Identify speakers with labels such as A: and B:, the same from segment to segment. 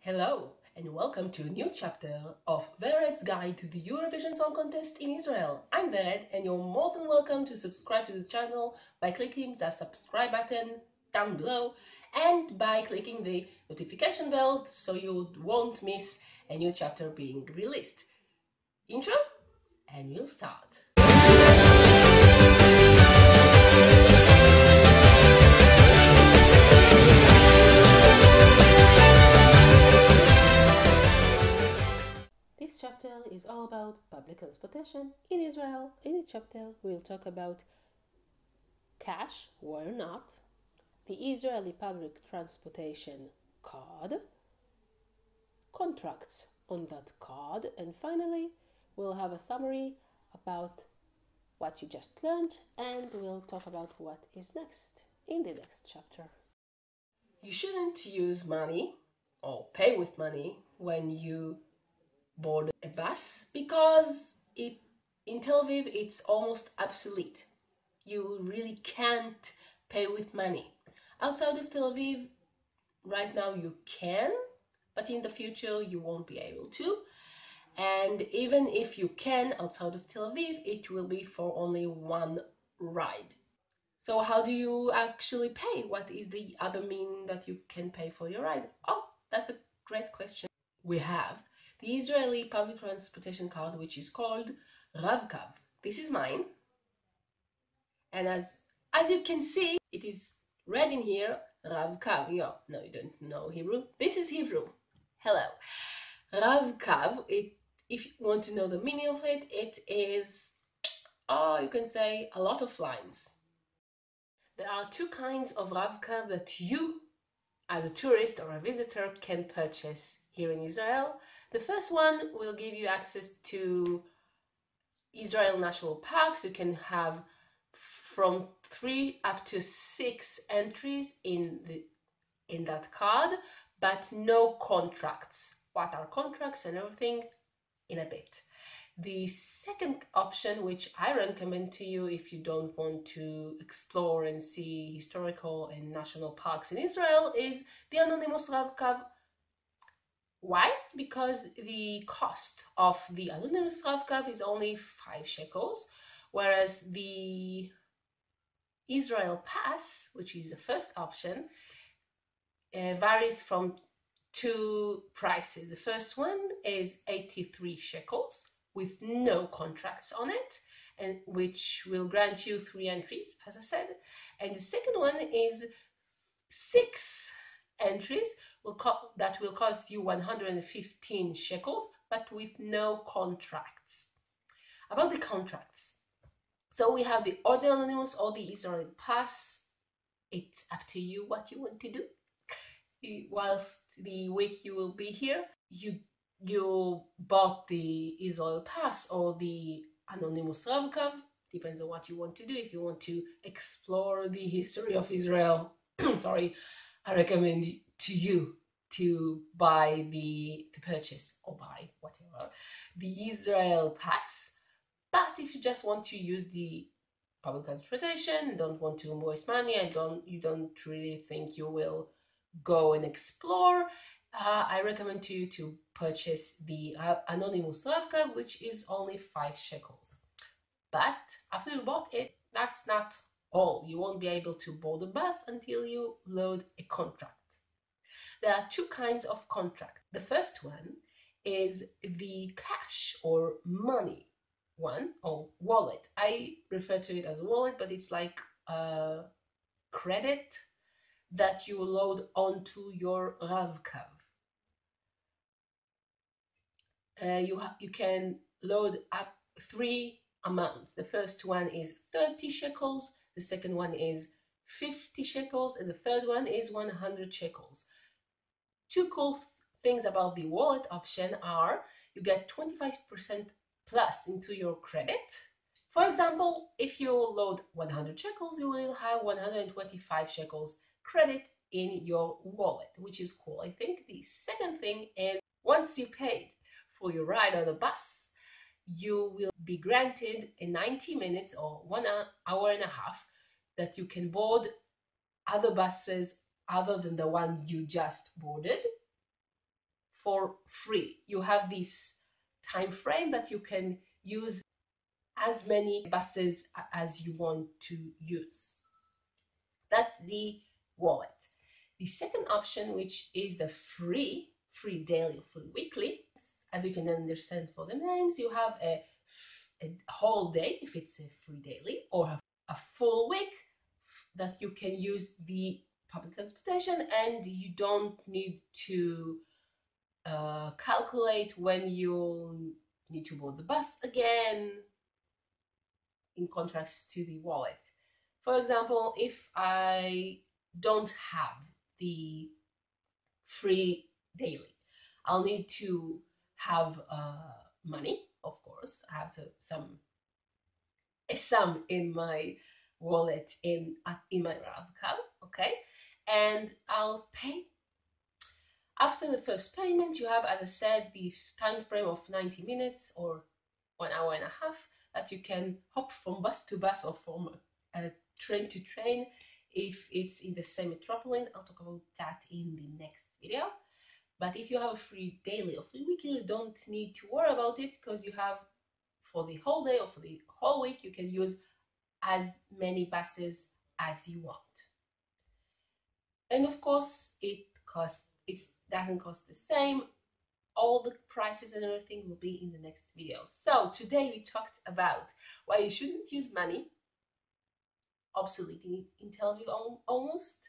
A: Hello and welcome to a new chapter of Vered's Guide to the Eurovision Song Contest in Israel. I'm Vered and you're more than welcome to subscribe to this channel by clicking the subscribe button down below and by clicking the notification bell so you won't miss a new chapter being released. Intro and we'll start. This chapter is all about public transportation in Israel. In this chapter, we'll talk about cash or not, the Israeli public transportation card, contracts on that card, and finally, we'll have a summary about what you just learned, and we'll talk about what is next in the next chapter. You shouldn't use money or pay with money when you board a bus because in Tel Aviv it's almost obsolete. You really can't pay with money. Outside of Tel Aviv right now you can, but in the future you won't be able to. And even if you can outside of Tel Aviv, it will be for only one ride. So how do you actually pay? What is the other mean that you can pay for your ride? Oh, that's a great question. We have the Israeli public transportation card, which is called RAV-Kav. This is mine. And as you can see, it is red in here, RAV-Kav. No, you don't know Hebrew. This is Hebrew. Hello. RAV-Kav, if you want to know the meaning of it, it is, you can say, a lot of lines. There are two kinds of RAV-Kav that you, as a tourist or a visitor, can purchase here in Israel. The first one will give you access to Israel national parks. You can have from 3 up to 6 entries in that card, but no contracts. What are contracts and everything in a bit. The second option, which I recommend to you if you don't want to explore and see historical and national parks in Israel, is the anonymous RAV-Kav. Why? Because the cost of the anonymous RAV-Kav is only 5 shekels, whereas the Israel Pass, which is the first option, varies from 2 prices. The first one is 83 shekels with no contracts on it, and which will grant you 3 entries, as I said. And the second one is 6 entries that will cost you 115 shekels, but with no contracts. About the contracts, so we have the anonymous or the Israeli Pass. It's up to you what you want to do. Whilst the week you will be here, you bought the Israel Pass or the anonymous RAV-Kav. Depends on what you want to do. If you want to explore the history of Israel, sorry, I recommend to you to purchase or buy whatever the Israel Pass. But if you just want to use the public transportation, don't want to waste money, and you don't really think you will go and explore, I recommend to you to purchase the anonymous RAV-Kav, which is only 5 shekels. But after you bought it, that's not all. You won't be able to board the bus until you load a contract. There are 2 kinds of contract. The first one is the cash or money one, or wallet. I refer to it as a wallet, but it's like a credit that you load onto your RAV-Kav. You can load up 3 amounts. The first one is 30 shekels, the second one is 50 shekels, and the third one is 100 shekels. 2 cool things about the wallet option are you get 25% plus into your credit. For example, if you load 100 shekels, you will have 125 shekels credit in your wallet, which is cool. I think the second thing is once you paid for your ride on the bus, you will be granted a 90 minutes or 1 hour and a half that you can board other buses other than the one you just boarded. for free. You have this time frame that you can use as many buses as you want to use. That's the wallet. The second option, which is the free daily, free weekly, as you can understand for the names, you have a whole day if it's a free daily, or a full week that you can use the public transportation, and you don't need to calculate when you need to board the bus again, in contrast to the wallet. For example, if I don't have the free daily, I'll need to have money, of course. I have a sum in my wallet in my RavCab, okay, and I'll pay. After the first payment, you have, as I said, the time frame of 90 minutes or 1 hour and a half that you can hop from bus to bus or from train to train if it's in the same metropolitan. I'll talk about that in the next video. But if you have a free daily or free weekly, you don't need to worry about it, because you have, for the whole day or for the whole week, you can use as many buses as you want. And of course, it doesn't cost the same. All the prices and everything will be in the next video. So today we talked about why you shouldn't use money, obsolete in Tel Aviv almost,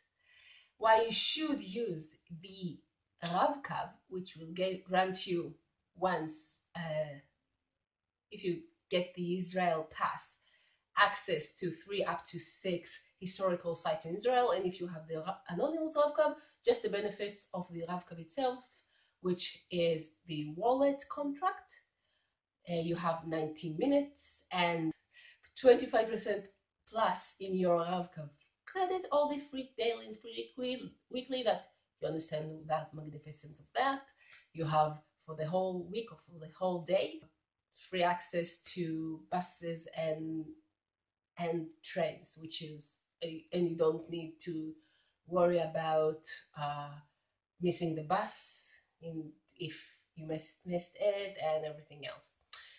A: why you should use the RavCab, which will grant you once, if you get the Israel pass, access to 3 up to 6 historical sites in Israel, and if you have the anonymous RavCab, just the benefits of the RavCab itself, which is the wallet contract. You have 19 minutes and 25% plus in your RavCab credit, all the free daily and free weekly that you understand that magnificence of that. You have for the whole week or for the whole day free access to buses and trains, which is, and you don't need to worry about missing the bus if you missed it and everything else.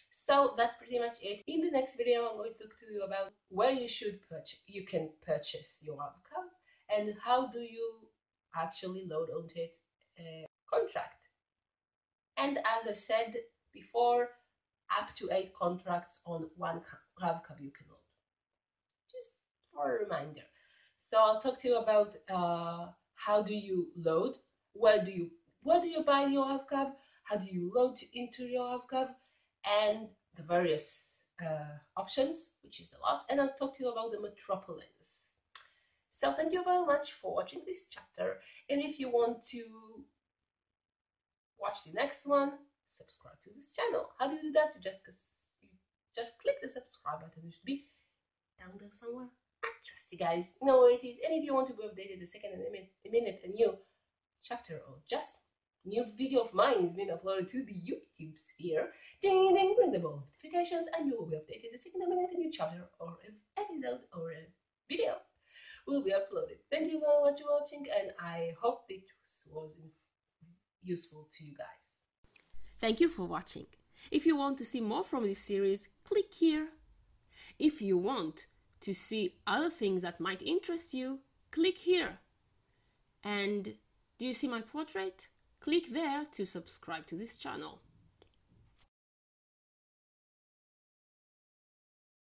A: So that's pretty much it. In the next video, I'm going to talk to you about where you can purchase your RavCab and how do you actually load onto it a contract. And as I said before, up to 8 contracts on one RavCab you can load. Just for a reminder. So I'll talk to you about how do you load, where do you buy your RavCab, how do you load into your RavCab, and the various options, which is a lot, and I'll talk to you about the metropolitans. So thank you very much for watching this chapter, and if you want to watch the next one, subscribe to this channel. How do you do that? You just click the subscribe button. It should be down there somewhere. I trust you guys know where it is, and if you want to be updated the second a minute a new chapter or just new video of mine is being uploaded to the YouTube sphere, ding ding, ring the bell notifications, and you will be updated the second a minute a new chapter or an episode or a video will be uploaded. Thank you very much for watching, and I hope this was useful to you guys. Thank you for watching. If you want to see more from this series, click here. If you want to see other things that might interest you, click here. And do you see my portrait? Click there to subscribe to this channel.